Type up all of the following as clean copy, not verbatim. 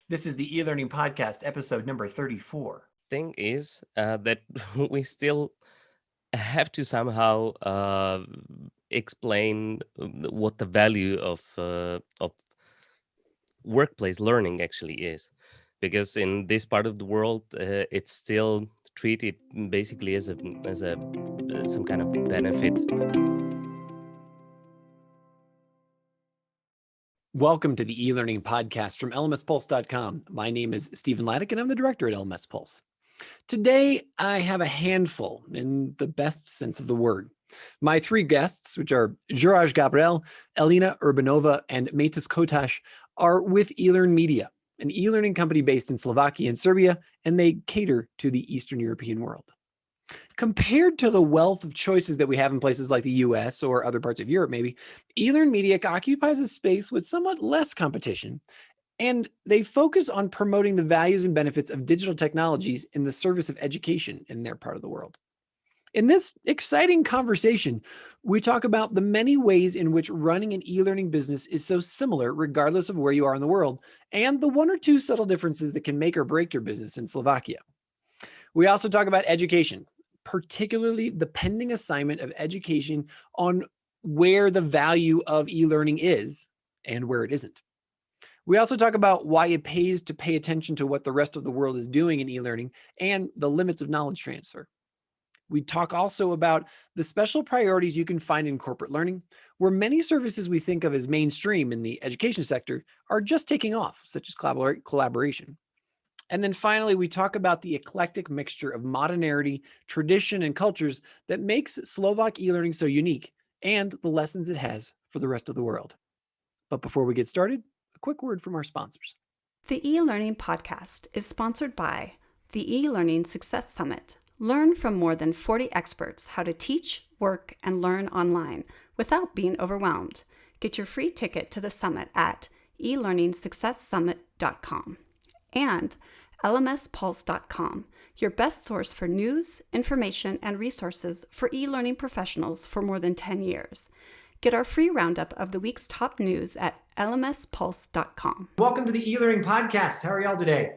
This is the e-learning podcast, episode number 34. Thing is that we still have to somehow explain what the value of workplace learning actually is, because in this part of the world, it's still treated basically as a some kind of benefit. Welcome to the e-learning podcast from lmspulse.com. My name is Stephen Laddick, and I'm the director at LMS Pulse. Today, I have a handful, in the best sense of the word. My three guests, which are Juraj Gabrhel, Elena Urbanova, and Matus Kothaj, are with eLearn Media, an e-learning company based in Slovakia and Serbia, and they cater to the Eastern European world. Compared to the wealth of choices that we have in places like the US or other parts of Europe, maybe, eLearn Media occupies a space with somewhat less competition, and they focus on promoting the values and benefits of digital technologies in the service of education in their part of the world. In this exciting conversation, we talk about the many ways in which running an e-learning business is so similar regardless of where you are in the world, and the one or two subtle differences that can make or break your business in Slovakia. We also talk about education, particularly the pending assignment of education on where the value of e-learning is and where it isn't. We also talk about why it pays to pay attention to what the rest of the world is doing in e-learning and the limits of knowledge transfer. We talk also about the special priorities you can find in corporate learning, where many services we think of as mainstream in the education sector are just taking off, such as collaboration. And then finally, we talk about the eclectic mixture of modernity, tradition, and cultures that makes Slovak e-learning so unique, and the lessons it has for the rest of the world. But before we get started, a quick word from our sponsors. The e-learning podcast is sponsored by the e-learning Success Summit. Learn from more than 40 experts how to teach, work, and learn online without being overwhelmed. Get your free ticket to the summit at elearningsuccesssummit.com. And lmspulse.com, your best source for news, information, and resources for e-learning professionals for more than 10 years. Get our free roundup of the week's top news at lmspulse.com. Welcome to the e-learning podcast. How are y'all today?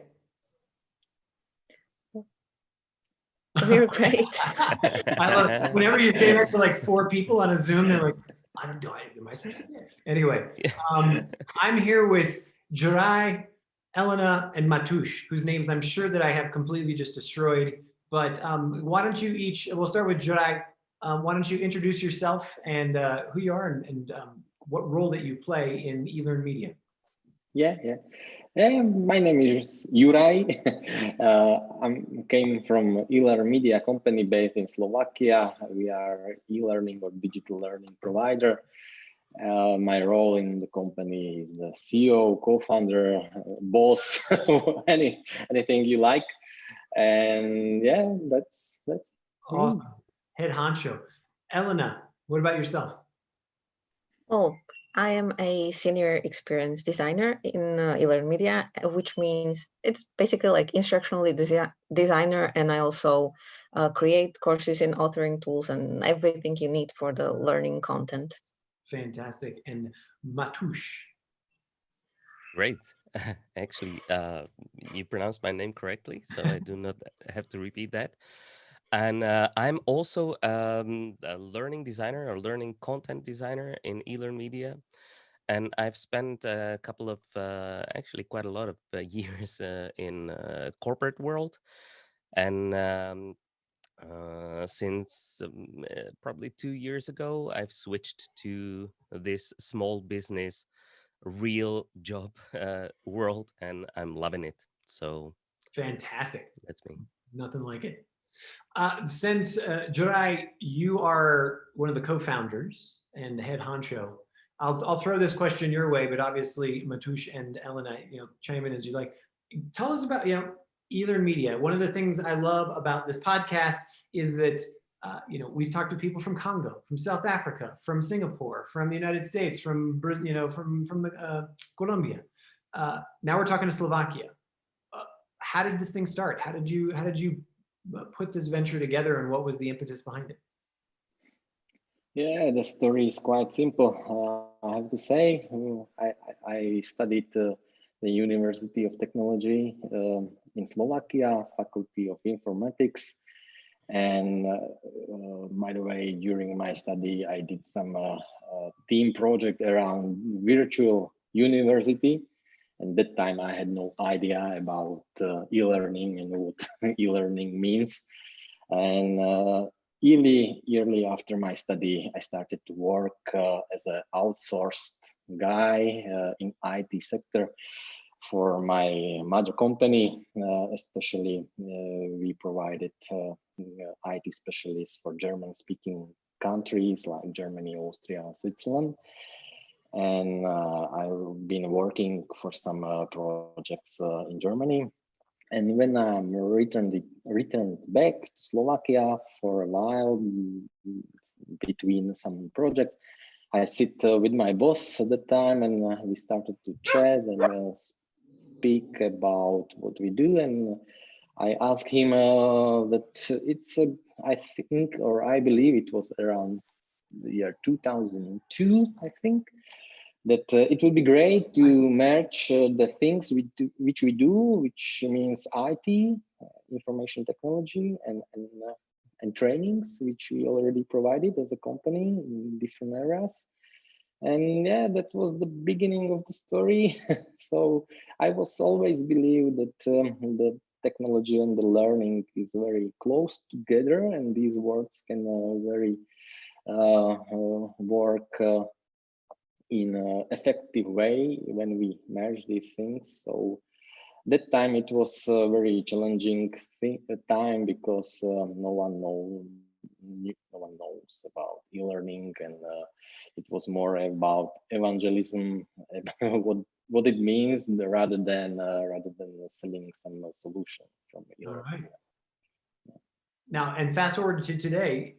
We're great. I love whenever you say that to like four people on a Zoom, they're like, I don't know, am I supposed to do that? Anyway, I'm here with Juraj, Elena, and Matus, whose names I'm sure that I have completely just destroyed. But why don't you each, we'll start with Juraj. Why don't you introduce yourself and who you are and what role that you play in eLearn Media? Yeah. My name is Juraj. I came from e-learn media company based in Slovakia. We are e-learning or digital learning provider. My role in the company is the CEO, co-founder, boss, anything you like. And yeah, that's awesome. Head honcho. Elena, what about yourself? Oh, I am a senior experience designer in e-learn media, which means it's basically like instructional designer, and I also create courses and authoring tools and everything you need for the learning content. Fantastic. And Matus. Great. Actually, you pronounced my name correctly, so I do not have to repeat that. And I'm also a learning designer or learning content designer in eLearn Media. And I've spent a couple of, actually quite a lot of years in corporate world. And since probably 2 years ago, I've switched to this small business, real job world, and I'm loving it. So fantastic. That's me. Nothing like it. Since Juraj, you are one of the co-founders and the head honcho, I'll throw this question your way, but obviously Matus and Elena, chime in as you like. Tell us about eLearn Media. One of the things I love about this podcast is that we've talked to people from Congo, from South Africa, from Singapore, from the United States, from Colombia. Now we're talking to Slovakia. How did this thing start? How did you put this venture together, and what was the impetus behind it? Yeah, the story is quite simple. I have to say, I studied the University of Technology in Slovakia, Faculty of Informatics. And by the way, during my study, I did some team project around virtual university. And that time I had no idea about e-learning and what e-learning means. And yearly after my study, I started to work as an outsourced guy in IT sector for my mother company. Especially we provided IT specialists for German speaking countries like Germany, Austria, Switzerland. And I've been working for some projects in Germany. And when I returned back to Slovakia for a while, between some projects, I sit with my boss at the time, and we started to chat and speak about what we do. And I asked him that it's I think, or I believe it was around the year 2002, I think, that it would be great to merge the things which we do, which means IT, information technology, and trainings, which we already provided as a company in different areas. And yeah, that was the beginning of the story. So I was always believed that the technology and the learning is very close together, and these words can very work in an effective way when we merge these things. So that time it was a very challenging time, because no one knows about e-learning, and it was more about evangelism, what it means, rather than selling some solution from e-learning. All right. Now, and fast forward to today,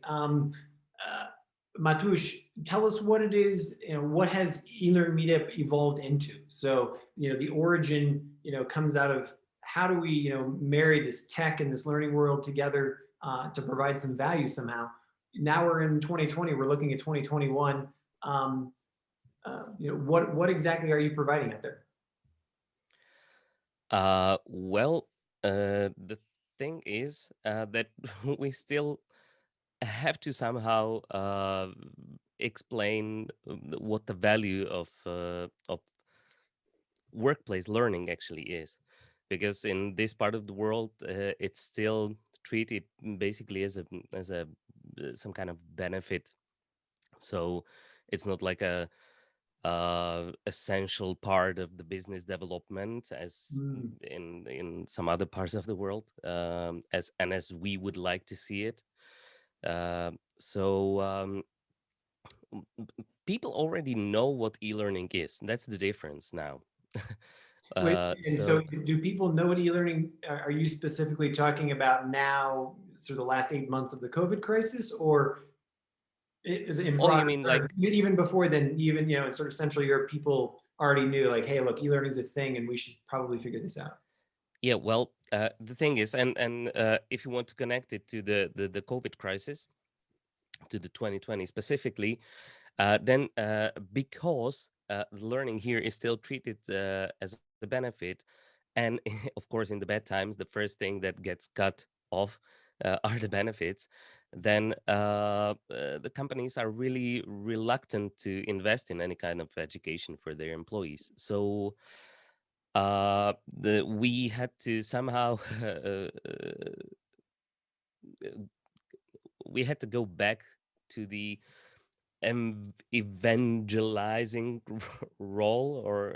Matus, tell us what it is, what has e-learning media evolved into? So, the origin, comes out of how do we, marry this tech and this learning world together to provide some value somehow. Now we're in 2020, we're looking at 2021. What exactly are you providing out there? Well, the thing is that we still have to somehow explain what the value of workplace learning actually is, because in this part of the world, it's still treated basically as a some kind of benefit. So it's not like a essential part of the business development as in some other parts of the world, as we would like to see it. So people already know what e-learning is. That's the difference now. Wait, and so do people know what e-learning, are you specifically talking about now, sort of the last 8 months of the COVID crisis, or you mean like even before then, even, in sort of Central Europe, people already knew, like, hey, look, e-learning is a thing and we should probably figure this out? Yeah, well, the thing is, and if you want to connect it to the COVID crisis, to the 2020 specifically, then because learning here is still treated as a benefit, and of course in the bad times, the first thing that gets cut off are the benefits, then the companies are really reluctant to invest in any kind of education for their employees. So we had to somehow we had to go back to the evangelizing role, or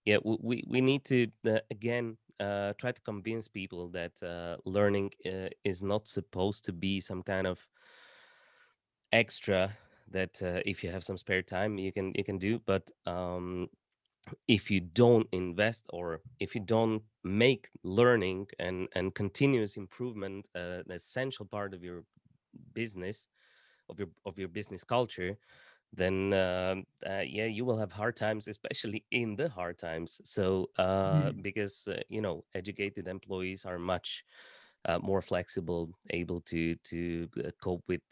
yeah, we need to again try to convince people that learning is not supposed to be some kind of extra that if you have some spare time you can do, but if you don't invest, or if you don't make learning and continuous improvement an essential part of your business, of your business culture, then yeah, you will have hard times, especially in the hard times. So because educated employees are much more flexible, able to cope with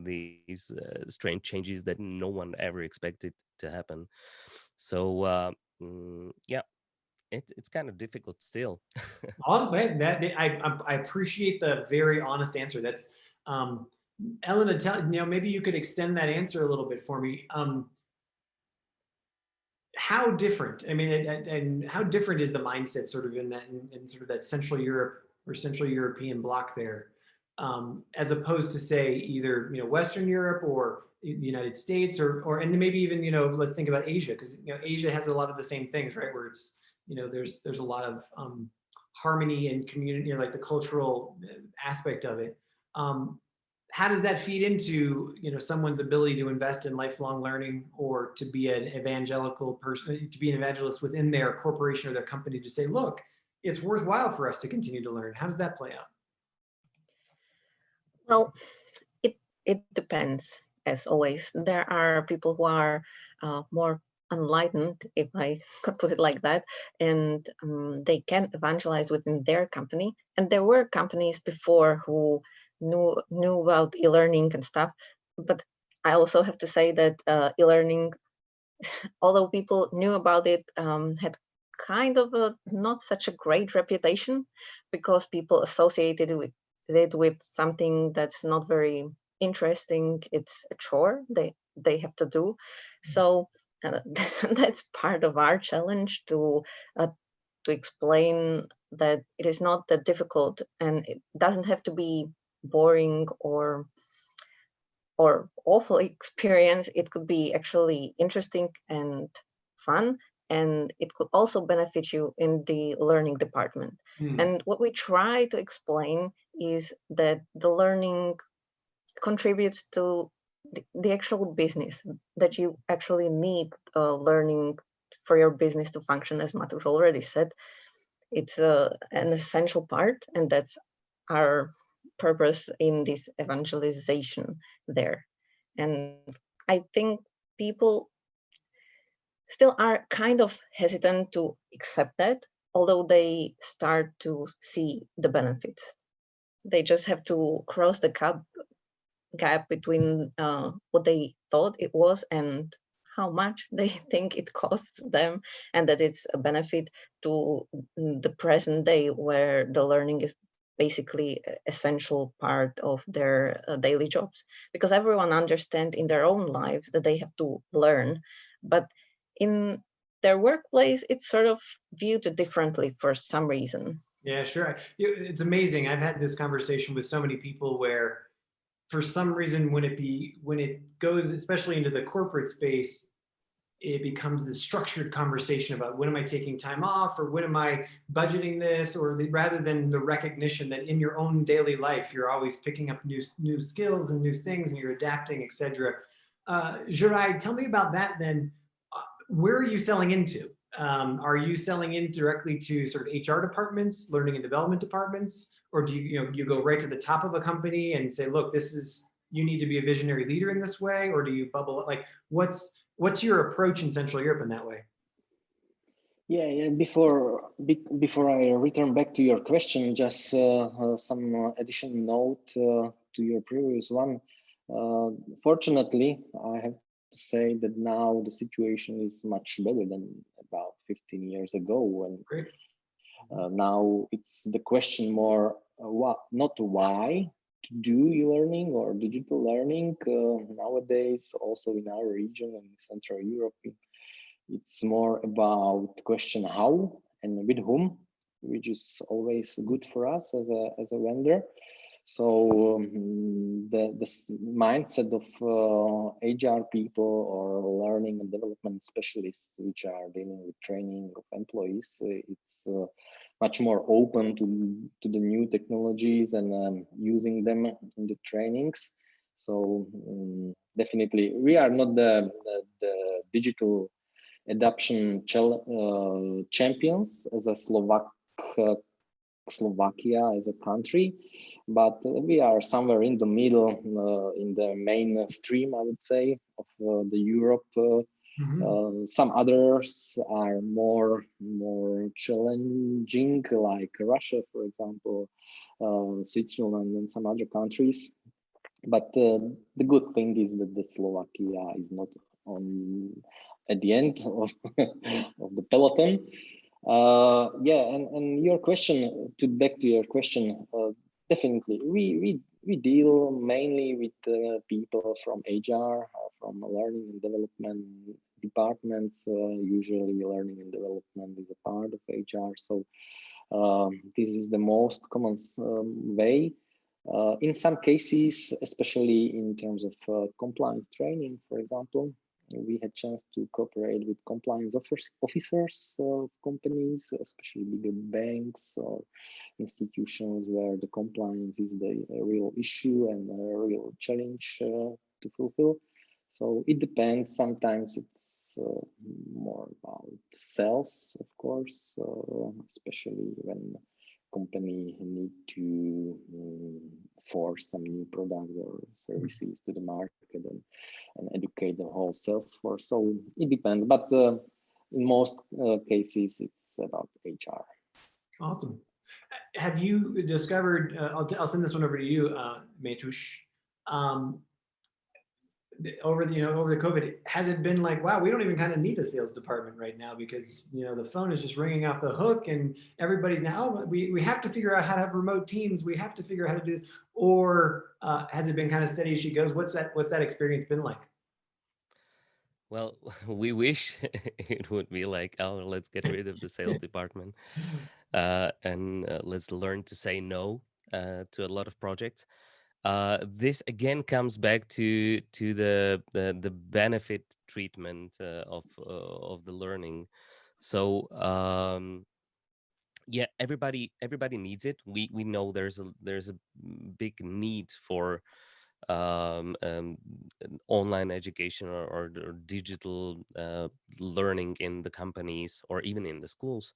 these strange changes that no one ever expected to happen. So yeah, it's kind of difficult still. Awesome. I appreciate the very honest answer. That's Elena. Maybe you could extend that answer a little bit for me. How different? I mean, and how different is the mindset sort of in sort of that Central Europe or Central European bloc there, as opposed to say either Western Europe or the United States or and maybe even let's think about Asia, because Asia has a lot of the same things, right? Where it's there's a lot of harmony and community, like the cultural aspect of it. How does that feed into someone's ability to invest in lifelong learning, or to be an evangelical person, to be an evangelist within their corporation or their company, to say, look, it's worthwhile for us to continue to learn? How does that play out? Well, it depends. As always, there are people who are more enlightened, if I could put it like that, and they can evangelize within their company. And there were companies before who knew about e-learning and stuff. But I also have to say that e-learning, although people knew about it, had kind of not such a great reputation, because people associated it with something that's not very interesting. It's a chore they have to do. So that's part of our challenge to explain that it is not that difficult, and it doesn't have to be boring or awful experience. It could be actually interesting and fun, and it could also benefit you in the learning department. And what we try to explain is that the learning contributes to the actual business, that you actually need learning for your business to function. As Matus already said, it's an essential part, and that's our purpose in this evangelization there. And I think people still are kind of hesitant to accept that, although they start to see the benefits. They just have to cross the gap between what they thought it was and how much they think it costs them, and that it's a benefit to the present day, where the learning is basically an essential part of their daily jobs. Because everyone understands in their own lives that they have to learn, but in their workplace, it's sort of viewed differently for some reason. Yeah, sure. It's amazing. I've had this conversation with so many people where, for some reason, when it goes, especially into the corporate space, it becomes this structured conversation about when am I taking time off, or when am I budgeting this, or rather than the recognition that in your own daily life, you're always picking up new skills and new things, and you're adapting, etc. Juraj, tell me about that then. Where are you selling into? Are you selling in directly to sort of HR departments, learning and development departments, or do you go right to the top of a company and say, look, you need to be a visionary leader in this way, or do you bubble? Like, what's your approach in Central Europe in that way? Yeah. Before I return back to your question, just some additional note to your previous one. Fortunately, I have to say that now the situation is much better than about 15 years ago. When now it's the question more not why to do e-learning or digital learning. Nowadays, also in our region and Central Europe, it's more about the question how and with whom, which is always good for us as a vendor. So the mindset of HR people or learning and development specialists, which are dealing with training of employees, it's much more open to the new technologies and using them in the trainings. So definitely, we are not the digital adoption champions as a Slovakia as a country, but we are somewhere in the middle, in the mainstream, I would say, of the Europe. Some others are more challenging, like Russia, for example, Switzerland, and some other countries. But the good thing is that the Slovakia is not at the end of the peloton. Yeah, and your question, back to your question, definitely we deal mainly with people from HR, from learning and development departments. Usually, learning and development is a part of HR, so this is the most common way. In some cases, especially in terms of compliance training, for example, we had chance to cooperate with compliance officers of companies, especially bigger banks or institutions where the compliance is the real issue and a real challenge to fulfill. So it depends. Sometimes it's more about sales, of course, especially when company need to force some new product or services to the market and educate the whole sales force. So it depends, but in most cases, it's about HR. Awesome. Have you discovered, I'll send this one over to you, Matus, over the COVID, has it been like, wow, we don't even kind of need a sales department right now because the phone is just ringing off the hook and everybody's now, we have to figure out how to have remote teams, we have to figure out how to do this, or has it been kind of steady as she goes? What's that experience been like? Well, we wish it would be like, oh, let's get rid of the sales department and let's learn to say no to a lot of projects. This again comes back to the benefit treatment of the learning. So yeah, everybody needs it. We know there's a big need for online education or digital learning in the companies or even in the schools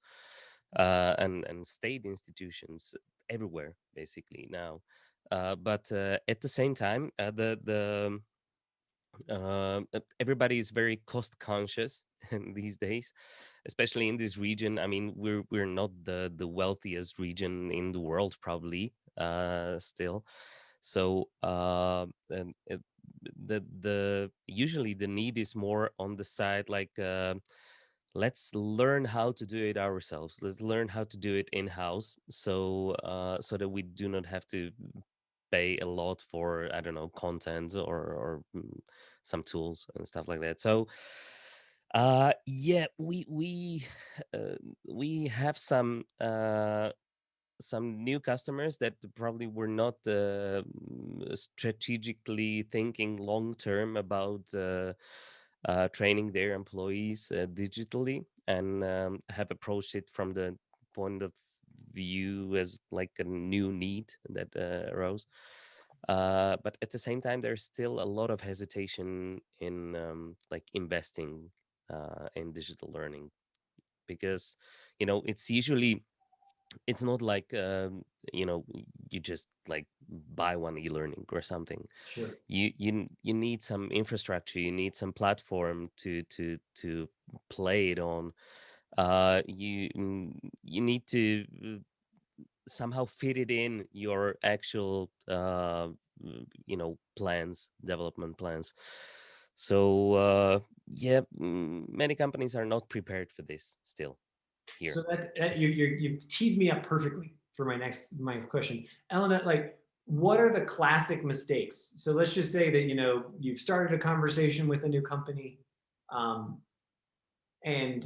and state institutions everywhere basically now. But at the same time, everybody is very cost conscious these days, especially in this region. I mean, we're not the wealthiest region in the world probably still. So the usually the need is more on the side like let's learn how to do it ourselves. Let's learn how to do it in-house, so so that we do not have to pay a lot for, I don't know, content or some tools and stuff like that. So yeah, we have some new customers that probably were not strategically thinking long term about training their employees digitally, and have approached it from the point of view as like a new need that arose. But at the same time, there's still a lot of hesitation in like investing in digital learning, because it's usually, it's not like you just like buy one e-learning or something. Sure. You need some infrastructure, you need some platform to play it on. You need to somehow fit it in your actual development plans. So yeah, many companies are not prepared for this still here. So that you teed me up perfectly for my question, Elena. Like, what are the classic mistakes? So let's just say that you've started a conversation with a new company, and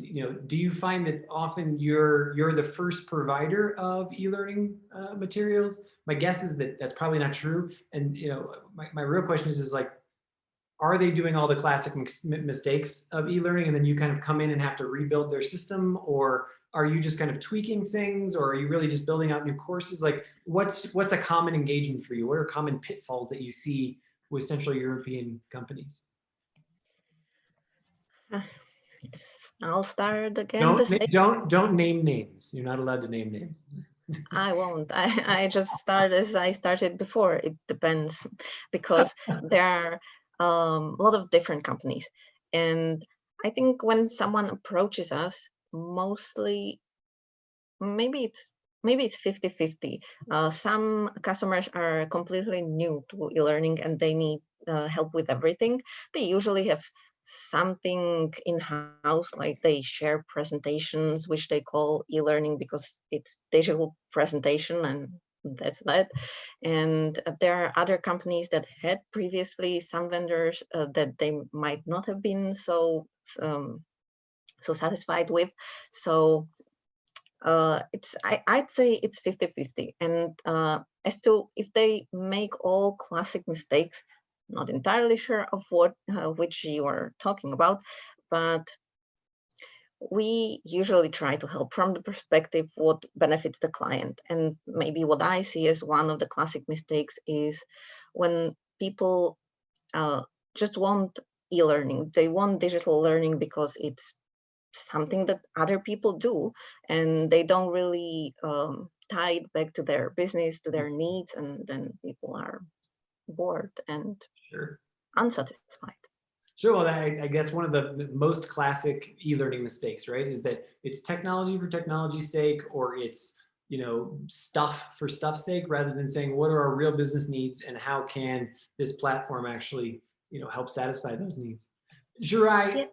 do you find that often you're the first provider of e-learning materials? My guess is that that's probably not true. And my real question is like, are they doing all the classic mistakes of e-learning and then you kind of come in and have to rebuild their system? Or are you just kind of tweaking things? Or are you really just building out new courses? Like, what's a common engagement for you? What are common pitfalls that you see with Central European companies? I'll start again. Don't name names. You're not allowed to name names. I won't. I just start as I started before. It depends, because there are a lot of different companies. And I think when someone approaches us, mostly, maybe it's 50-50. Some customers are completely new to e-learning and they need help with everything. They usually have something in-house, like they share presentations, which they call e-learning because it's digital presentation, and that's that. And there are other companies that had previously some vendors that they might not have been so satisfied with. So I'd say it's 50-50. And as to if they make all classic mistakes, not entirely sure of what which you are talking about, but we usually try to help from the perspective what benefits the client. And maybe what I see as one of the classic mistakes is when people just want e-learning. They want digital learning because it's something that other people do, and they don't really tie it back to their business, to their needs, and then people are bored and unsatisfied. Sure. Well, I guess one of the most classic e-learning mistakes, right, is that it's technology for technology's sake, or it's, stuff for stuff's sake, rather than saying what are our real business needs and how can this platform actually, help satisfy those needs. Juraj, Yeah.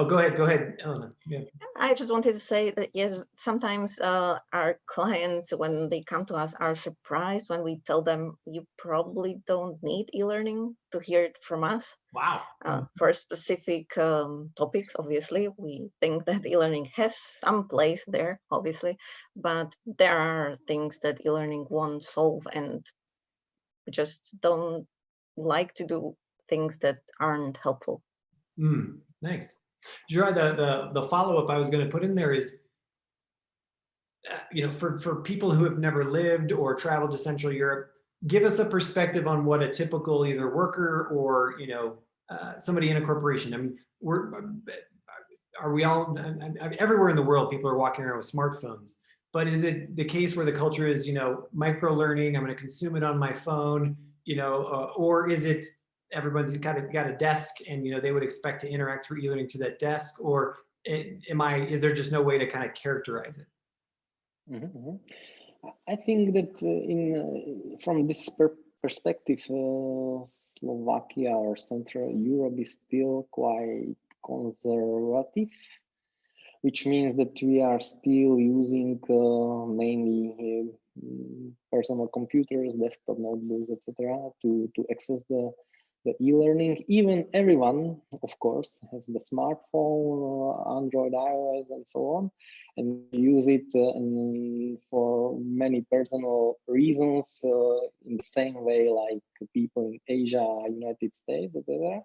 Go ahead, Elena. Yeah. I just wanted to say that, yes, sometimes our clients, when they come to us, are surprised when we tell them you probably don't need e-learning to hear it from us. Wow. For specific topics, obviously, we think that e-learning has some place there, obviously, but there are things that e-learning won't solve, and we just don't like to do things that aren't helpful. Thanks. Juraj, the follow-up I was going to put in there is, for people who have never lived or traveled to Central Europe, give us a perspective on what a typical either worker or, somebody in a corporation. I mean, are we all, everywhere in the world, people are walking around with smartphones, but is it the case where the culture is, micro learning, I'm going to consume it on my phone, or is it everyone's got a desk and, they would expect to interact through e-learning through that desk, or is there just no way to kind of characterize it? I think that from this perspective, Slovakia or Central Europe is still quite conservative, which means that we are still using mainly personal computers, desktop notebooks, etc., to access the e-learning. Even everyone, of course, has the smartphone, Android, iOS, and so on, and use it for many personal reasons in the same way like people in Asia, United States, etc.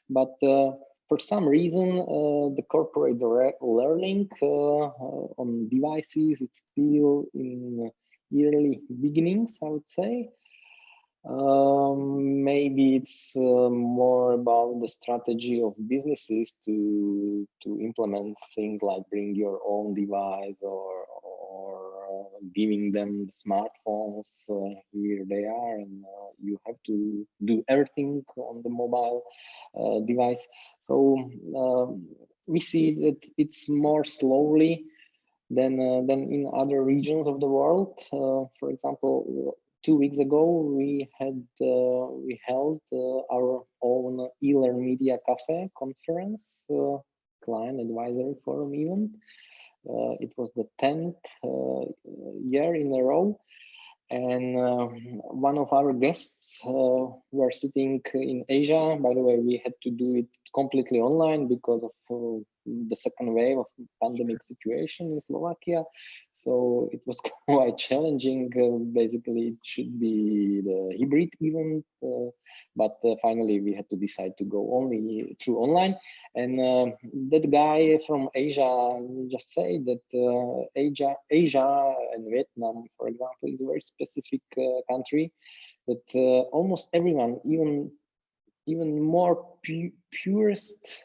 But for some reason, the corporate learning on devices, it's still in early beginnings, I would say. Maybe it's more about the strategy of businesses to implement things like bring your own device or giving them smartphones. Here they are, and you have to do everything on the mobile device. So we see that it's more slowly than in other regions of the world. For example, 2 weeks ago, we held our own e-learn media cafe conference, client advisory forum event. It was the 10th year in a row, and one of our guests were sitting in Asia. By the way, we had to do it completely online because of the second wave of pandemic situation in Slovakia. So it was quite challenging. Basically, it should be the hybrid event, but finally we had to decide to go only through online. And that guy from Asia just said that Asia and Vietnam, for example, is a very specific country that almost everyone, even more purest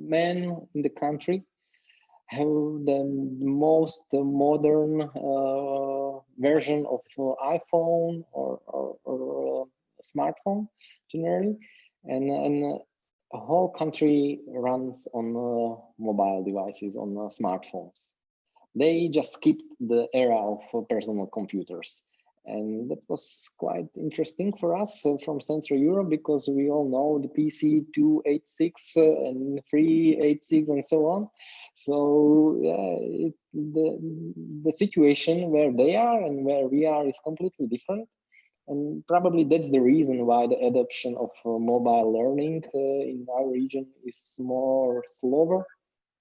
men in the country, have the most modern version of iPhone or smartphone generally, and a whole country runs on mobile devices, on smartphones. They just skipped the era of personal computers. And that was quite interesting for us from Central Europe, because we all know the PC 286 and 386 and so on. So yeah, the situation where they are and where we are is completely different. And probably that's the reason why the adoption of mobile learning in our region is more slower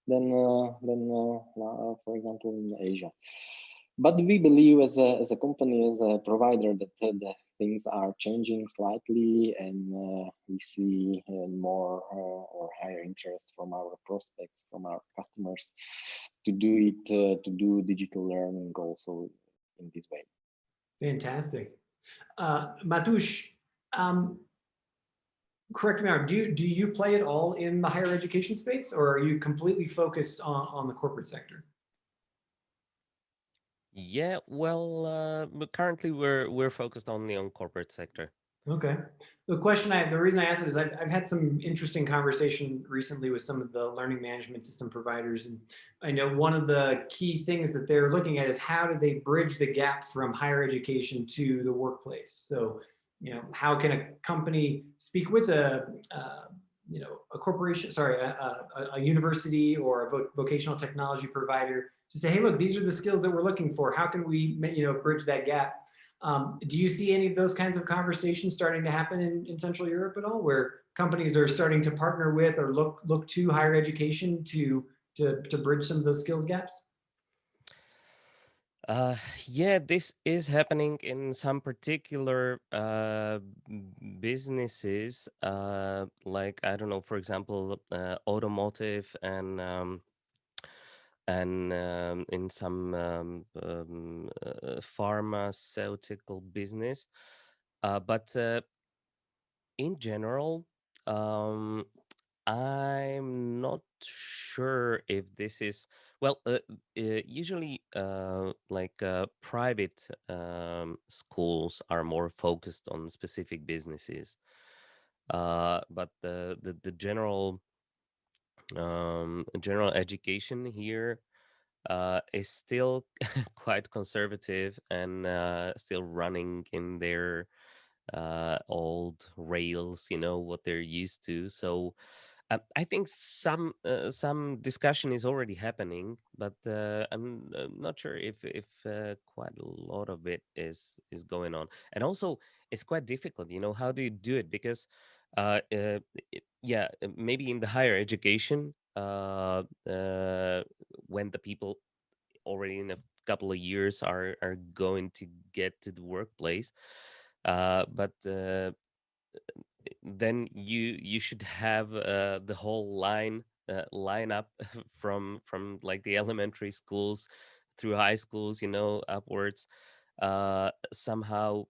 than for example, in Asia. But we believe as a company, as a provider, that the things are changing slightly, and we see more or higher interest from our prospects, from our customers, to do digital learning also in this way. Fantastic. Matus, correct me out, do you play at all in the higher education space, or are you completely focused on the corporate sector? Yeah, well, but currently we're focused only on corporate sector. Okay. The reason I asked it is I've had some interesting conversation recently with some of the learning management system providers, and I know one of the key things that they're looking at is how do they bridge the gap from higher education to the workplace. So, how can a company speak with a corporation, a university or a vocational technology provider to say, hey, look, these are the skills that we're looking for. How can we, bridge that gap? Do you see any of those kinds of conversations starting to happen in Central Europe at all, where companies are starting to partner with or look to higher education to bridge some of those skills gaps? Yeah, this is happening in some particular businesses, like, I don't know, for example, automotive and in some pharmaceutical business. But in general, I'm not sure if this is well. Usually, private schools are more focused on specific businesses, but the general education here is still quite conservative and still running in their old rails, what they're used to. So I think some discussion is already happening, but I'm not sure if quite a lot of it is going on. And also, it's quite difficult. How do you do it? Because maybe in the higher education, when the people already in a couple of years are going to get to the workplace, but then you should have the whole line up from like the elementary schools through high schools, upwards, somehow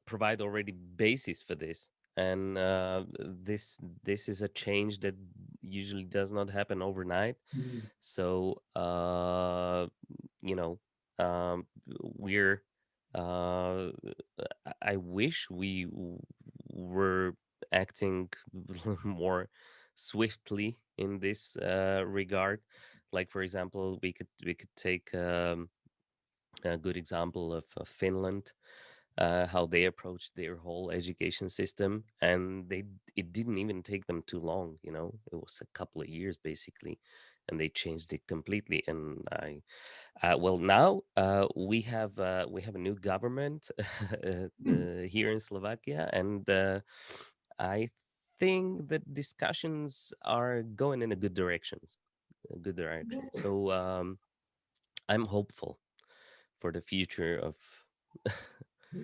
provide already basis for this. And this is a change that usually does not happen overnight. So we're I wish we were acting more swiftly in this regard. Like, for example, we could take a good example of Finland, how they approached their whole education system, and it didn't even take them too long. It was a couple of years basically, and they changed it completely. And now we have a new government here in Slovakia, and I think that discussions are going in a good direction. So I'm hopeful for the future of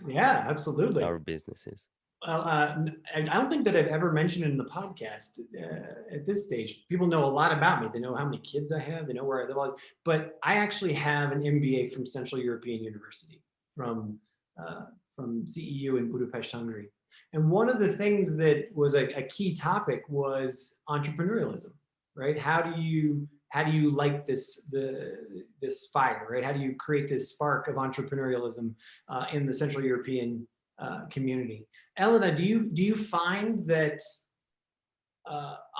Yeah, absolutely. our businesses. Well, I don't think that I've ever mentioned it in the podcast at this stage. People know a lot about me. They know how many kids I have. They know where I live. But I actually have an MBA from Central European University, from CEU in Budapest, Hungary. And one of the things that was a key topic was entrepreneurialism, right? How do you light this fire, right? How do you create this spark of entrepreneurialism in the Central European community? Elena, do you find that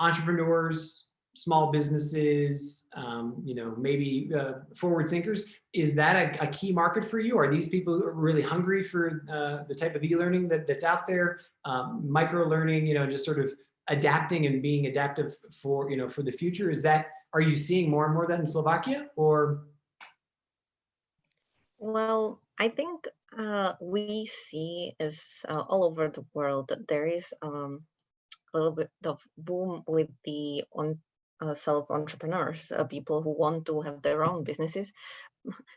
entrepreneurs small businesses, maybe forward thinkers. Is that a key market for you? Are these people really hungry for the type of e-learning that's out there? Micro learning, just sort of adapting and being adaptive for the future. Are you seeing more and more of that in Slovakia, or? Well, I think we see as all over the world that there is a little bit of boom with the self-entrepreneurs, people who want to have their own businesses.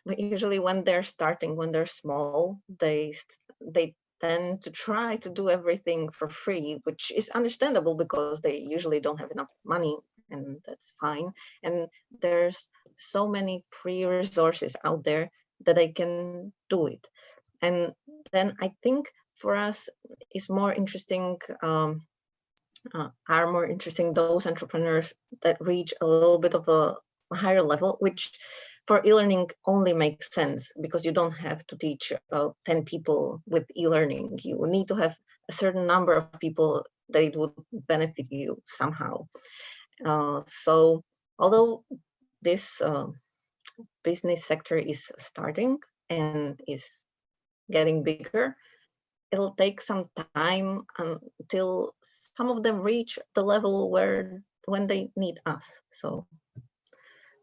But usually when they're starting, when they're small, they tend to try to do everything for free, which is understandable because they usually don't have enough money, and that's fine. And there's so many free resources out there that they can do it. And then I think for us it's more interesting, are more interesting those entrepreneurs that reach a little bit of a higher level, which for e-learning only makes sense because you don't have to teach 10 people with e-learning. You need to have a certain number of people that it would benefit you somehow. So although this business sector is starting and is getting bigger, it'll take some time until some of them reach the level when they need us. So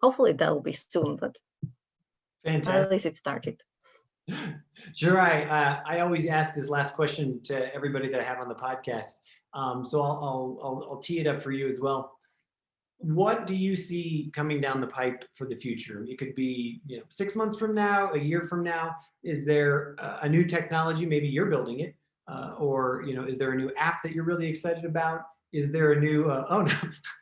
hopefully that'll be soon, but Fantastic. at least it started. Juraj, I always ask this last question to everybody that I have on the podcast. So I'll tee it up for you as well. What do you see coming down the pipe for the future? It could be 6 months from now, a year from now. Is there a new technology? Maybe you're building it, or is there a new app that you're really excited about? Is there a new? Oh no,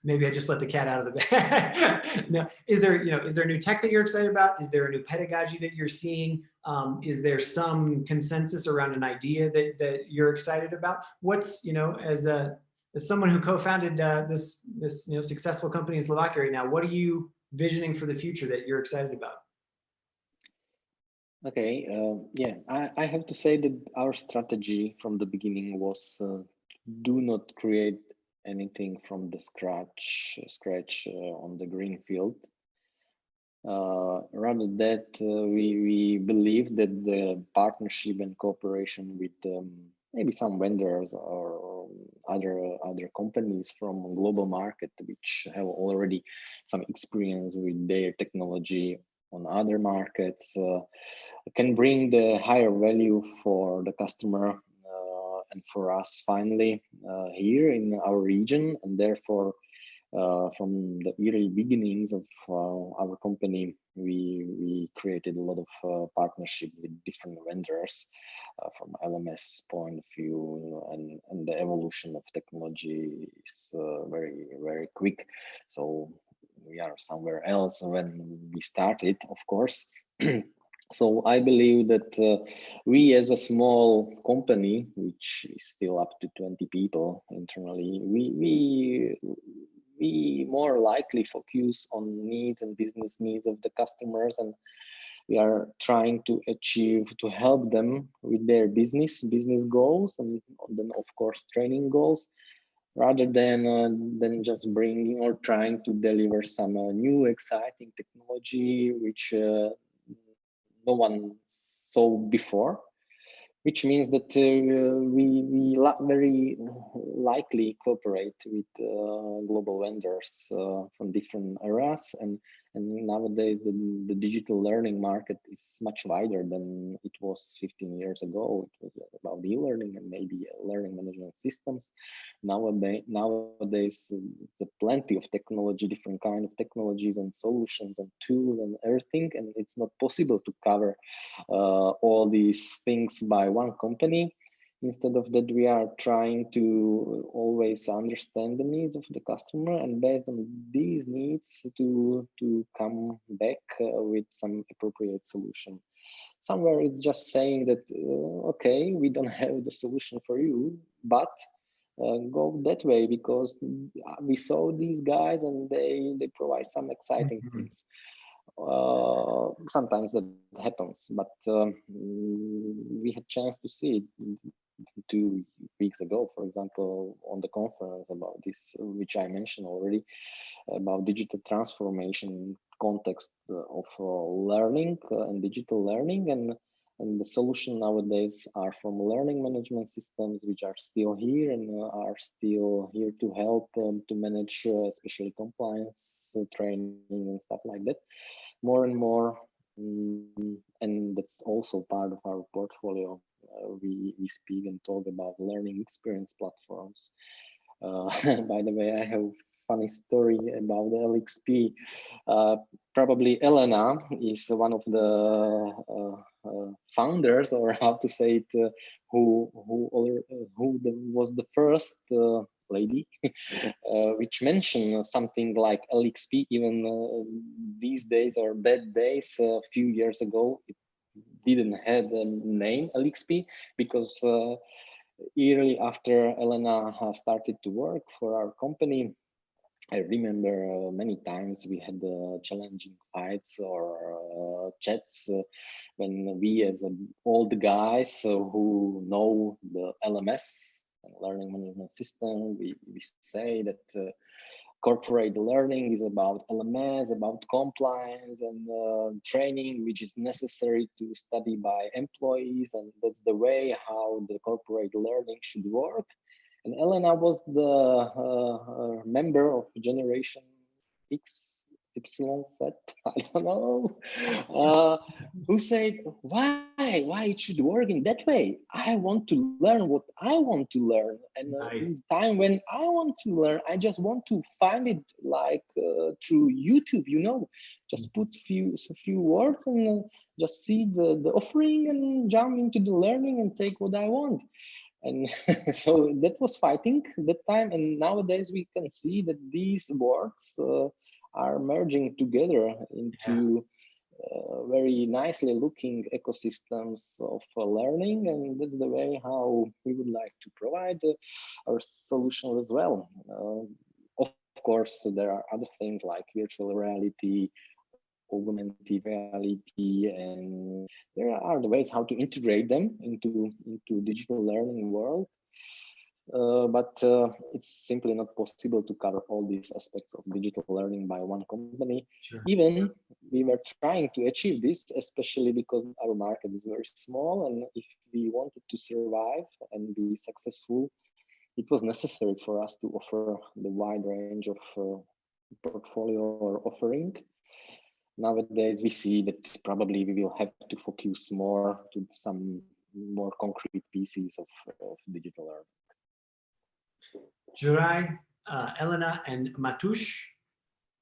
maybe I just let the cat out of the bag. No, is there a new tech that you're excited about? Is there a new pedagogy that you're seeing? Is there some consensus around an idea that you're excited about? What's as someone who co-founded this successful company in Slovakia right now, what are you visioning for the future that you're excited about? Okay, I have to say that our strategy from the beginning was do not create anything from the scratch on the green field. Rather that we believe that the partnership and cooperation with maybe some vendors or other companies from a global market which have already some experience with their technology on other markets can bring the higher value for the customer and for us finally here in our region. And therefore from the early beginnings of our company, we created a lot of partnership with different vendors from LMS point of view, and the evolution of technology is very, very quick. So we are somewhere else when we started, of course. So I believe that we as a small company, which is still up to 20 people internally, we more likely focus on needs and business needs of the customers, and we are trying to help them with their business goals, and then of course training goals, rather than just bringing or trying to deliver some new exciting technology which no one saw before. Which means that we very likely cooperate with global vendors from different areas, and nowadays the digital learning market is much wider than it was 15 years ago. It was about e-learning and maybe learning management systems. Nowadays there's plenty of technology, different kind of technologies and solutions and tools and everything, and it's not possible to cover all these things by one company. Instead of that, we are trying to always understand the needs of the customer, and based on these needs to come back with some appropriate solution. Somewhere it's just saying that okay, we don't have the solution for you, but go that way because we saw these guys and they provide some exciting things. Sometimes that happens, but we had chance to see it, to weeks ago, for example, on the conference about this, which I mentioned already, about digital transformation context of learning and digital learning, and the solution nowadays are from learning management systems, which are still here and are still here to help to manage especially compliance training and stuff like that more and more. And that's also part of our portfolio. We speak and talk about learning experience platforms. By the way, I have a funny story about the LXP. Probably Elena is one of the founders, or how to say it, who was the first lady which mentioned something like LXP. Even these days or that days, a few years ago, it didn't have the name LXP, because yearly after Elena started to work for our company, I remember many times we had challenging fights or chats when we, as old guys who know the LMS, learning management system, we say that corporate learning is about LMS, about compliance and training, which is necessary to study by employees, and that's the way how the corporate learning should work. And Elena was the member of Generation X, Y, Z, I don't know, who said, why it should work in that way? I want to learn what I want to learn. And in time when I want to learn, I just want to find it like through YouTube, just put a few words and just see the offering and jump into the learning and take what I want. And so that was fighting that time. And nowadays we can see that these words are merging together into very nicely looking ecosystems of learning. And that's the way how we would like to provide our solution as well. Of course, there are other things like virtual reality, augmented reality, and there are the ways how to integrate them into digital learning world. But it's simply not possible to cover all these aspects of digital learning by one company. Sure. Even we were trying to achieve this, especially because our market is very small, and if we wanted to survive and be successful, it was necessary for us to offer the wide range of portfolio or offering. Nowadays, we see that probably we will have to focus more to some more concrete pieces of digital learning. Juraj, Elena, and Matus,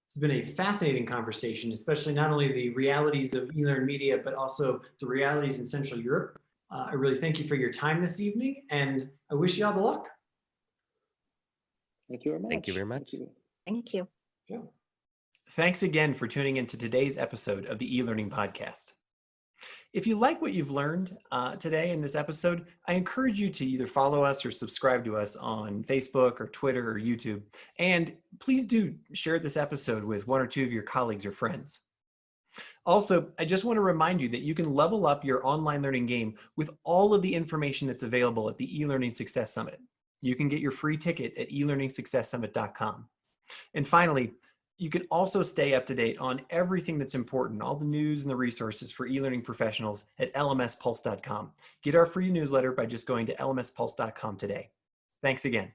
it's been a fascinating conversation, especially not only the realities of e-learn media, but also the realities in Central Europe. I really thank you for your time this evening, and I wish you all the luck. Thank you very much. Thank you very much. Thank you. Yeah. Thanks again for tuning into today's episode of the e-learning podcast. If you like what you've learned today in this episode, I encourage you to either follow us or subscribe to us on Facebook or Twitter or YouTube. And please do share this episode with one or two of your colleagues or friends. Also, I just want to remind you that you can level up your online learning game with all of the information that's available at the eLearning Success Summit. You can get your free ticket at elearningsuccesssummit.com. And finally, you can also stay up to date on everything that's important, all the news and the resources for e-learning professionals at lmspulse.com. Get our free newsletter by just going to lmspulse.com today. Thanks again.